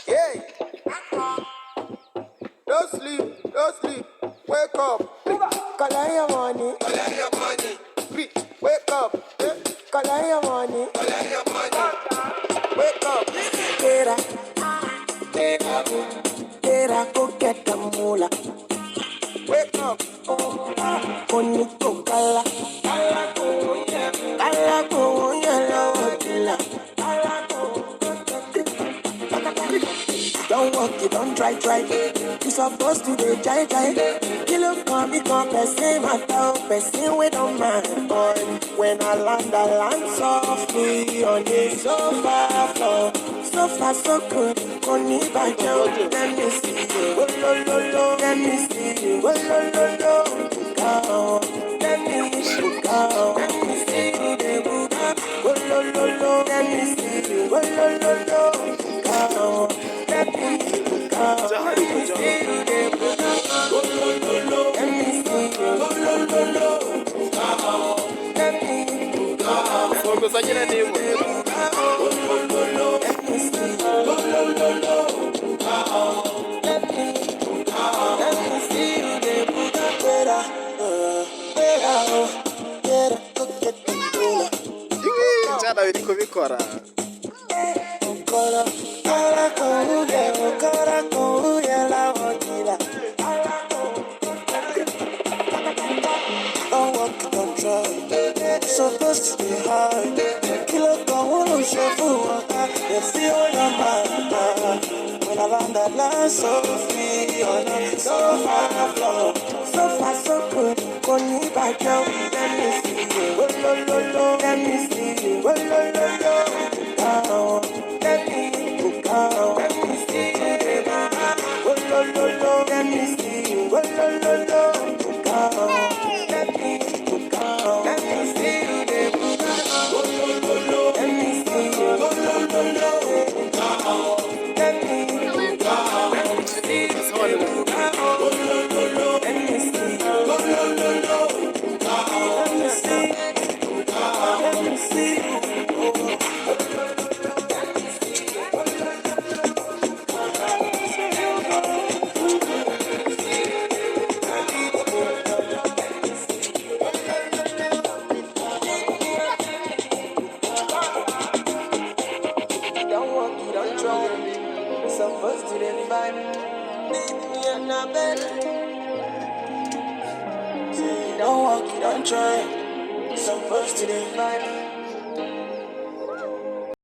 Yeah, don't sleep, don't sleep. Wake up. Collect your money. Collect your money. Wake up. Collect your money. Collect your money. Wake up. Get up. Get up. Get up. Go get the moolah. Wake up. Money go kala. Kala go yellow. Kala go yellow. Don't walk, you don't try. You supposed to be jai. Kilo come, become person, my dog, person we don't mind, boy. When I land softly on the sofa floor. So far, so good, money by Joe, let me see you. Oh, lo, let me see you. Oh, lo, go. Let me see you go. Let me see you, baby. Oh, lo, let me see you. Oh, lo, go. Let me see you go. Let me see you, baby. Oh, lo, let me see you. Oh, lo, go. Let me go. Focus on your name. Let me see you. Oh, lo, let me see you, baby. Better, go get the dollar. Jana wedi kubikora. Don't walk, don't try. Supposed to be hard. Kilo go show for you feel your mind. When I land that line so free on the sofa floor. So far so good. Money by Joe. Let me see you. Oh, let me see you. Oh, let me go. Let me see you. Oh, let me see you. Oh, go. Let me go. Let me see you, baby. Oh, let me see you. Oh, let me go. Let me see you, baby. Let me see you. Let me see you. Don't walk, you don't try. Supposed to be fine. You're not better. Don't walk, you don't try. Supposed to be fine.